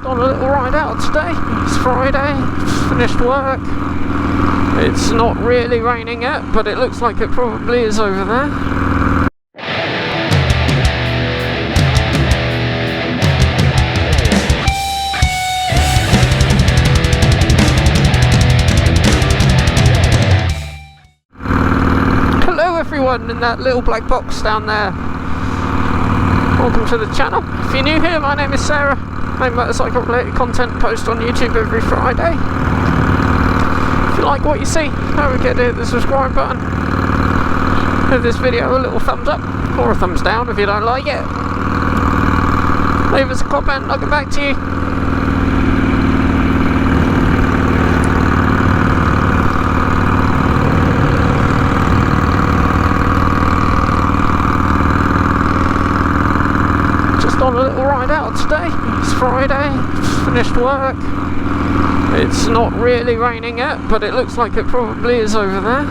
On a little ride out today. It's Friday, finished work. It's not really raining yet, but it looks like it probably is over there. Hello everyone in that little black box down there. Welcome to the channel. If you're new here, my name is Sarah. I make motorcycle related content, post on YouTube every Friday. If you like what you see, don't forget to hit the subscribe button. Give this video a little thumbs up or a thumbs down if you don't like it. Leave us a comment and I'll get back to you. On a little ride out today. It's Friday, finished work. It's not really raining yet, but it looks like it probably is over there.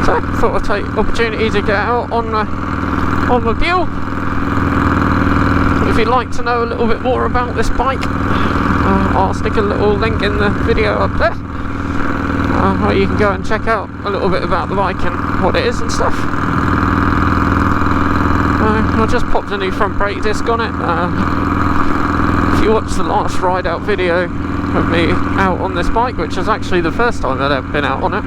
So I thought I'd take the opportunity to get out on my Buell. If you'd like to know a little bit more about this bike, I'll stick a little link in the video up there, where you can go and check out a little bit about the bike and what it is and stuff. I just popped a new front brake disc on it. If you watched the last ride out video of me out on this bike, which is actually the first time I'd ever been out on it,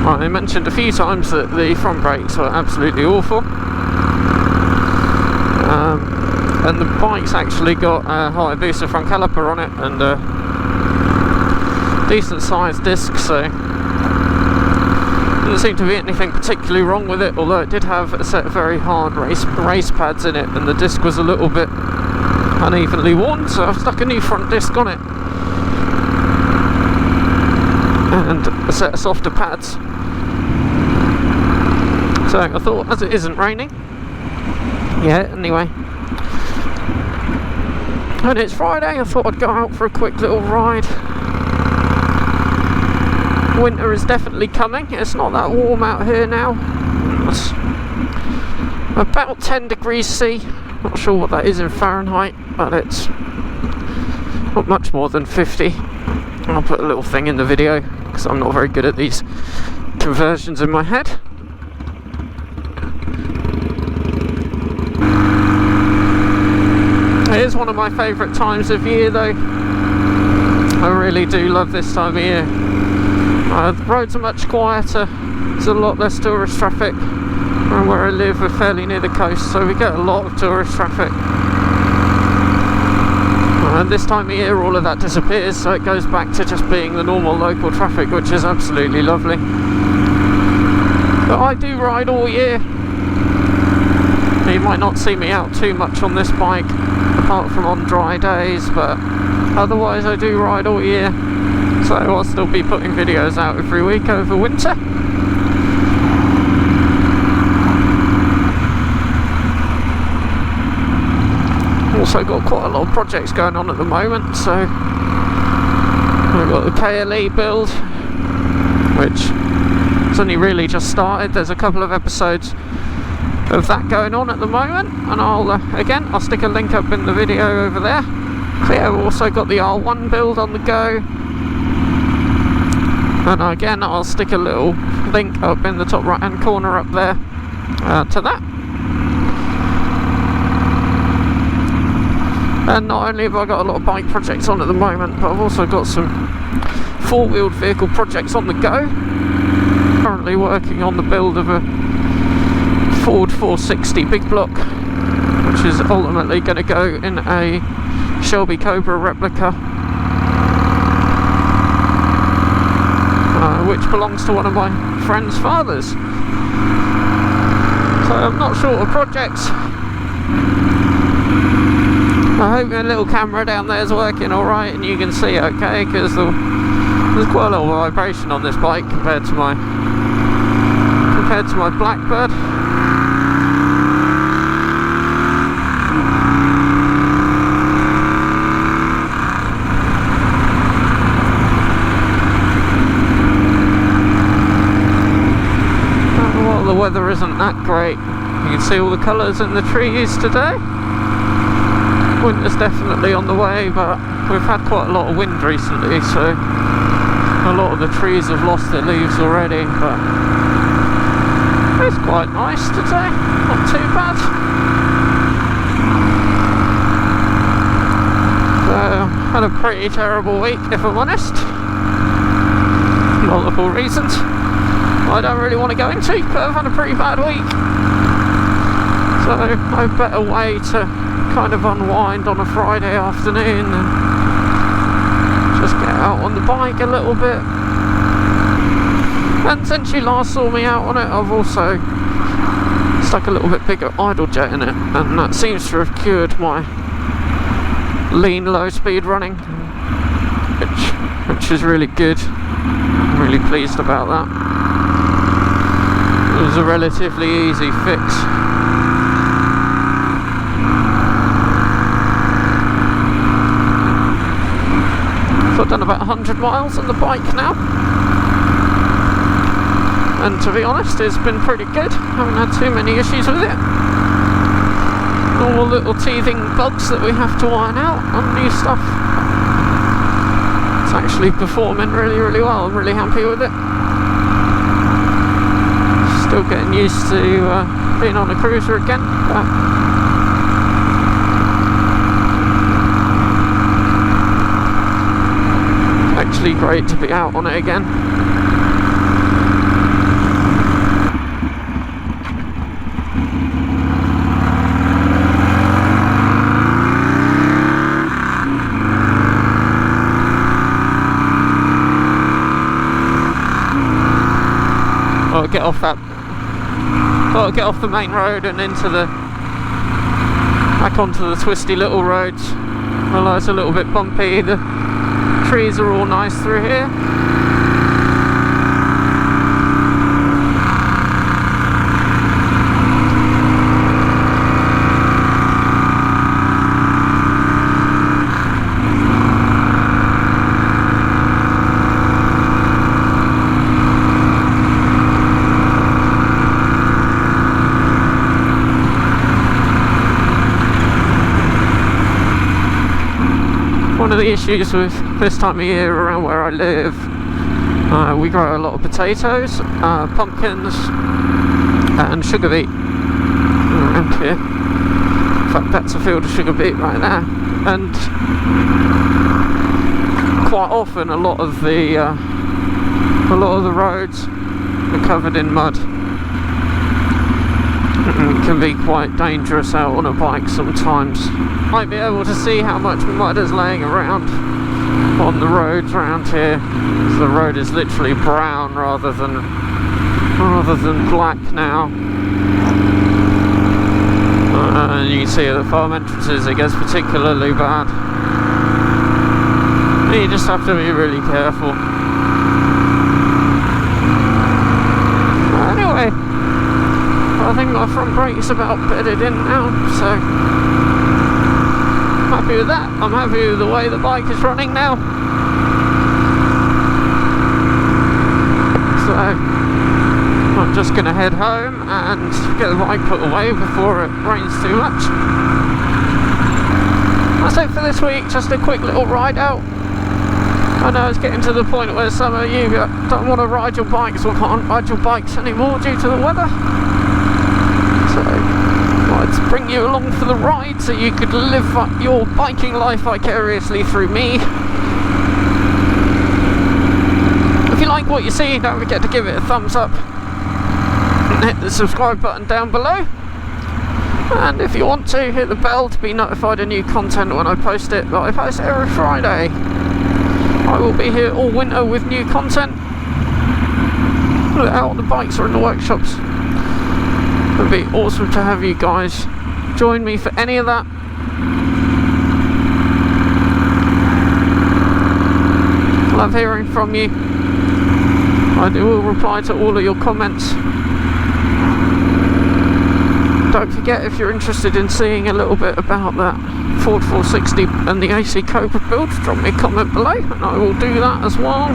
I mentioned a few times that the front brakes were absolutely awful, and the bike's actually got a high booster front caliper on it and a decent sized disc, so didn't seem to be anything particularly wrong with it, although it did have a set of very hard race pads in it and the disc was a little bit unevenly worn, so I've stuck a new front disc on it and a set of softer pads. So I thought, as it isn't raining yet anyway, and it's Friday, I thought I'd go out for a quick little ride. Winter is definitely coming. It's not that warm out here now. It's about 10 degrees C. Not sure what that is in Fahrenheit, but it's not much more than 50. I'll put a little thing in the video because I'm not very good at these conversions in my head. It is one of my favourite times of year though. I really do love this time of year. The roads are much quieter, there's a lot less tourist traffic, and where I live we're fairly near the coast, so we get a lot of tourist traffic. And this time of year all of that disappears, so it goes back to just being the normal local traffic, which is absolutely lovely. But I do ride all year. You might not see me out too much on this bike, apart from on dry days, but otherwise I do ride all year. So I'll still be putting videos out every week over winter. Also got quite a lot of projects going on at the moment, so I've got the KLE build, which has only really just started. There's a couple of episodes of that going on at the moment, and I'll stick a link up in the video over there. So yeah, we've also got the R1 build on the go. And again, I'll stick a little link up in the top right hand corner up there to that. And not only have I got a lot of bike projects on at the moment, but I've also got some four-wheeled vehicle projects on the go. Currently working on the build of a Ford 460 big block, which is ultimately going to go in a Shelby Cobra replica, which belongs to one of my friend's fathers. So I'm not short of projects. I hope my little camera down there is working alright and you can see okay, because there's quite a lot of vibration on this bike compared to my Blackbird. The weather isn't that great. You can see all the colours in the trees today. winter's definitely on the way, but we've had quite a lot of wind recently, so a lot of the trees have lost their leaves already, but it's quite nice today, not too bad. So, had a pretty terrible week, if I'm honest. Multiple reasons I don't really want to go into, but I've had a pretty bad week. So, no better way to kind of unwind on a Friday afternoon and just get out on the bike a little bit. And since you last saw me out on it, I've also stuck a little bit bigger idle jet in it, and that seems to have cured my lean low speed running, which is really good. I'm really pleased about that. It was a relatively easy fix. So I've done about 100 miles on the bike now, and to be honest, it's been pretty good. Haven't had too many issues with it. Normal little teething bugs that we have to iron out on new stuff. It's actually performing really, really well. I'm really happy with it. Still getting used to being on a cruiser again, but actually great to be out on it again. I'll get off that. I'll get off the main road and into the back onto the twisty little roads. Although it's a little bit bumpy, the trees are all nice through here. One of the issues with this time of year around where I live, we grow a lot of potatoes, pumpkins and sugar beet around here. In fact, that's a field of sugar beet right now, and quite often a lot of the roads are covered in mud. It can be quite dangerous out on a bike sometimes. Might be able to see how much mud is laying around on the roads around here. So the road is literally brown rather than black now. And you can see at the farm entrances it gets particularly bad. You just have to be really careful. Anyway, I think my front brake's about bedded in now, so happy with that. I'm happy with the way the bike is running now. So I'm just going to head home and get the bike put away before it rains too much. That's it for this week, just a quick little ride out. I know it's getting to the point where some of you don't want to ride your bikes or can't ride your bikes anymore due to the weather. So I'd bring you along for the ride so you could live your biking life vicariously through me. If you like what you see, don't forget to give it a thumbs up and hit the subscribe button down below. And if you want to, hit the bell to be notified of new content when I post it. But I post it every Friday. I will be here all winter with new content. Out on the bikes or in the workshops. It would be awesome to have you guys join me for any of that. Love hearing from you. I will reply to all of your comments. Don't forget, if you're interested in seeing a little bit about that Ford 460 and the AC Cobra build, drop me a comment below and I will do that as well.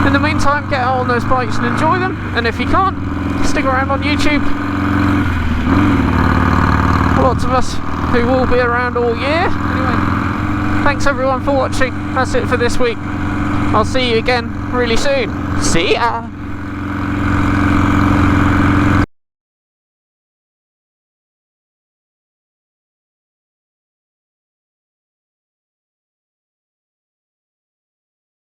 In the meantime, get out on those bikes and enjoy them, and if you can't, stick around on YouTube. lots of us who will be around all year. Anyway, thanks everyone for watching. That's it for this week. I'll see you again really soon. See ya!